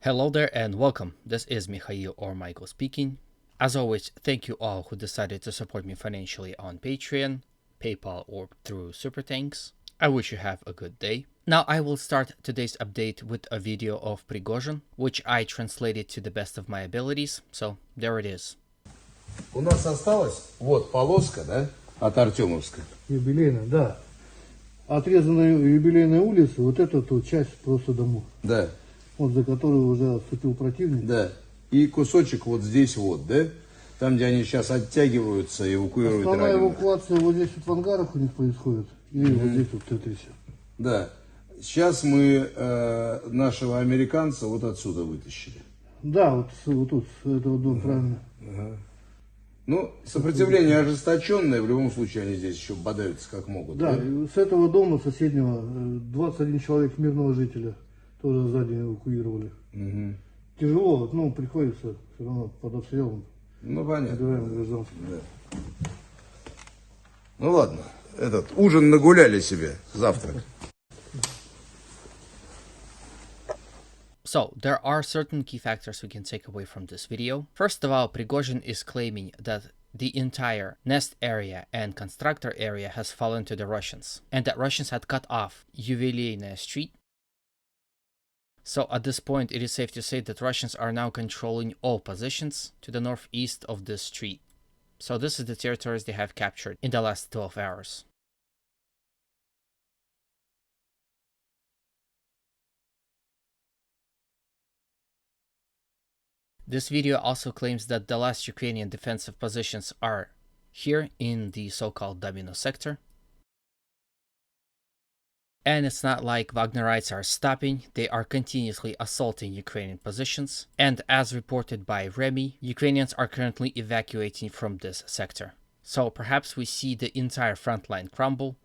Hello there and welcome. This is Mikhail or Michael speaking. As always, thank you all who decided to support me financially on Patreon, PayPal, or through Super Thanks. I wish you have a good day. Now I will start today's update with a video of Prigozhin, which I translated to the best of my abilities, so there it is. У нас осталась вот полоска, да, от Артемовска. Юбилейная, да. Отрезанная юбилейная улица, вот эта вот часть просто домов. Да. Вот за которую уже вступил противник. Да. И кусочек вот здесь вот, да? Там, где они сейчас оттягиваются, эвакуируют Основная раненых. эвакуация вот здесь вот в ангарах у них происходит. И вот здесь вот в Тетрисе. Да. Сейчас мы нашего американца вот отсюда вытащили. Да, вот тут, с этого дома, правильно. Ну, сопротивление ожесточенное, в любом случае они здесь еще бодаются как могут. Да, и с этого дома соседнего 21 человек мирного жителя тоже сзади эвакуировали. Тяжело, ну, приходится все равно под обстрелом. Ну, понятно. Убираем гражданских. Да. Ну ладно, ужин нагуляли себе, завтрак. So, there are certain key factors we can take away from this video. First of all, Prigozhin is claiming that the entire nest area and constructor area has fallen to the Russians, and that Russians had cut off Yubileyная Street. So at this point, it is safe to say that Russians are now controlling all positions to the northeast of this street. So this is the territories they have captured in the last 12 hours. This video also claims that the last Ukrainian defensive positions are here in the so-called Domino sector. And it's not like Wagnerites are stopping, they are continuously assaulting Ukrainian positions. And as reported by Remy, Ukrainians are currently evacuating from this sector. So perhaps we see the entire front line crumble,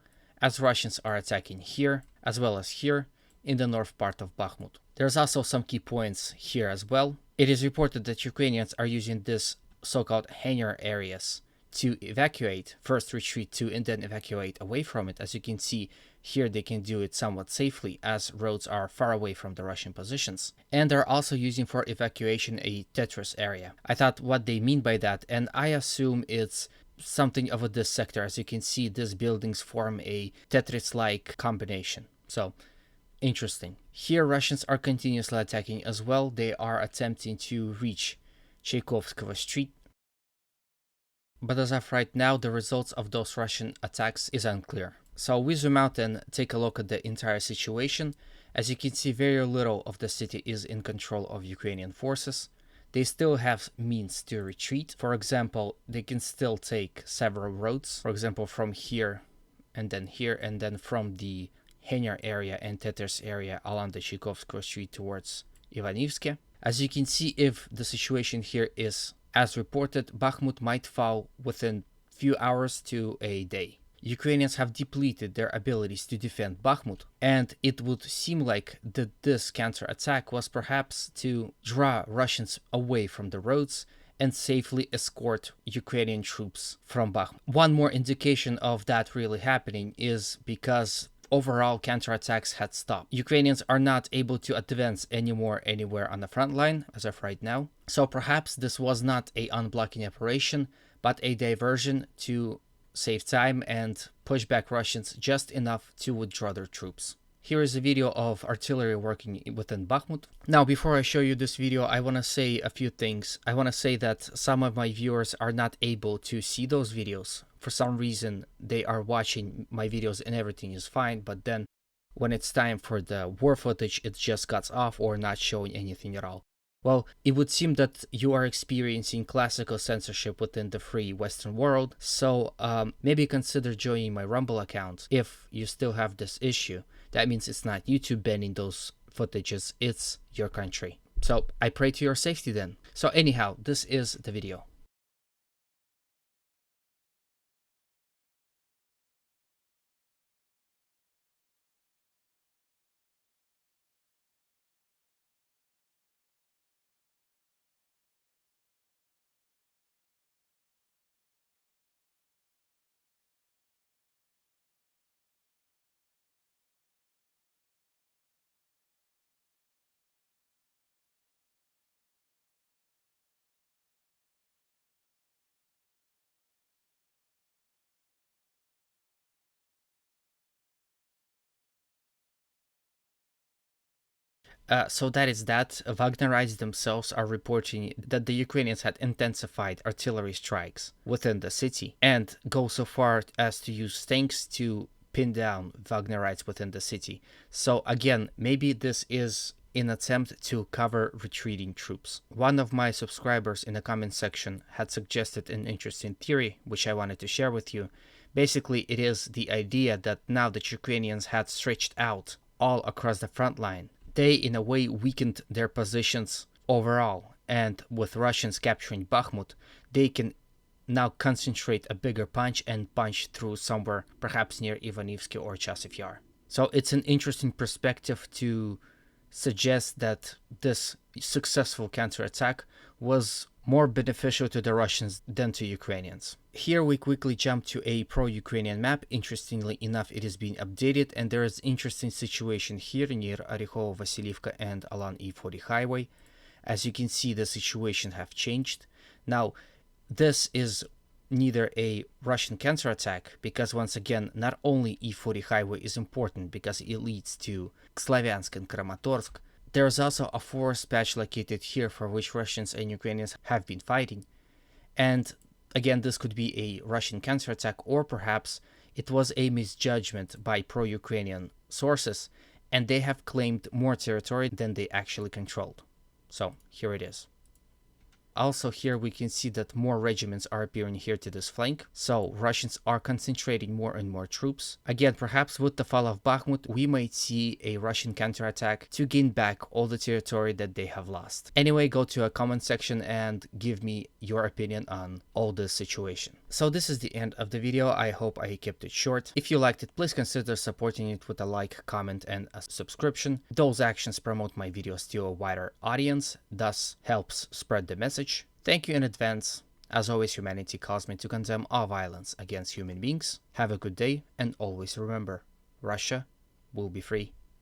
as Russians are attacking here, as well as here, in the north part of Bakhmut. There's also some key points here as well. It is reported that Ukrainians are using this so-called hangar areas to evacuate, first retreat to and then evacuate away from it. As you can see, here they can do it somewhat safely as roads are far away from the Russian positions. And they're also using for evacuation a Tetris area. I thought what they mean by that, and I assume it's something of this sector. As you can see, these buildings form a Tetris-like combination. So, interesting. Here Russians are continuously attacking as well. They are attempting to reach Chaikovskого Street. But as of right now, the results of those Russian attacks is unclear. So we zoom out and take a look at the entire situation. As you can see, very little of the city is in control of Ukrainian forces. They still have means to retreat. For example, they can still take several roads. For example, from here, and then from the hangar area and Tetris area along the Chaikovskого Street towards Ivanivske. As you can see, if the situation here is as reported, Bakhmut might fall within few hours to a day. Ukrainians have depleted their abilities to defend Bakhmut, and it would seem like that this counterattack was perhaps to draw Russians away from the roads and safely escort Ukrainian troops from Bakhmut. One more indication of that really happening is because overall counterattacks had stopped. Ukrainians are not able to advance anymore anywhere on the front line as of right now. So perhaps this was not a unblocking operation, but a diversion to save time and push back Russians just enough to withdraw their troops. Here is a video of artillery working within Bakhmut. Now, before I show you this video, I want to say a few things. I want to say that some of my viewers are not able to see those videos. For some reason, they are watching my videos and everything is fine, but then when it's time for the war footage, it just cuts off or not showing anything at all. Well, it would seem that you are experiencing classical censorship within the free Western world, so maybe consider joining my Rumble account if you still have this issue. That means it's not YouTube banning those footages, it's your country. So I pray to your safety then. So anyhow, this is the video. So that is that. Wagnerites themselves are reporting that the Ukrainians had intensified artillery strikes within the city and go so far as to use tanks to pin down Wagnerites within the city. So again, maybe this is an attempt to cover retreating troops. One of my subscribers in the comment section had suggested an interesting theory, which I wanted to share with you. Basically, it is the idea that now that Ukrainians had stretched out all across the front line, they in a way weakened their positions overall, and with Russians capturing Bakhmut, they can now concentrate a bigger punch and punch through somewhere, perhaps near Ivanivsky or Chasiv Yar. So it's an interesting perspective to suggest that this successful counterattack was more beneficial to the Russians than to Ukrainians. Here we quickly jump to a pro-Ukrainian map. Interestingly enough, it is being updated, and there is interesting situation here near Orekhovo, Vasilivka and Alan E40 highway. As you can see, the situation have changed. Now, this is neither a Russian counterattack, because once again, not only E40 highway is important because it leads to Slavyansk and Kramatorsk, there is also a forest patch located here for which Russians and Ukrainians have been fighting. And again, this could be a Russian counterattack, or perhaps it was a misjudgment by pro-Ukrainian sources, and they have claimed more territory than they actually controlled. So here it is. Also here we can see that more regiments are appearing here to this flank, so Russians are concentrating more and more troops. Again, perhaps with the fall of Bakhmut, we might see a Russian counterattack to gain back all the territory that they have lost. Anyway, go to a comment section and give me your opinion on all this situation. So this is the end of the video. I hope I kept it short. If you liked it, please consider supporting it with a like, comment and a subscription. Those actions promote my videos to a wider audience, thus helps spread the message. Thank you in advance. As always, humanity calls me to condemn all violence against human beings. Have a good day, and always remember, Russia will be free.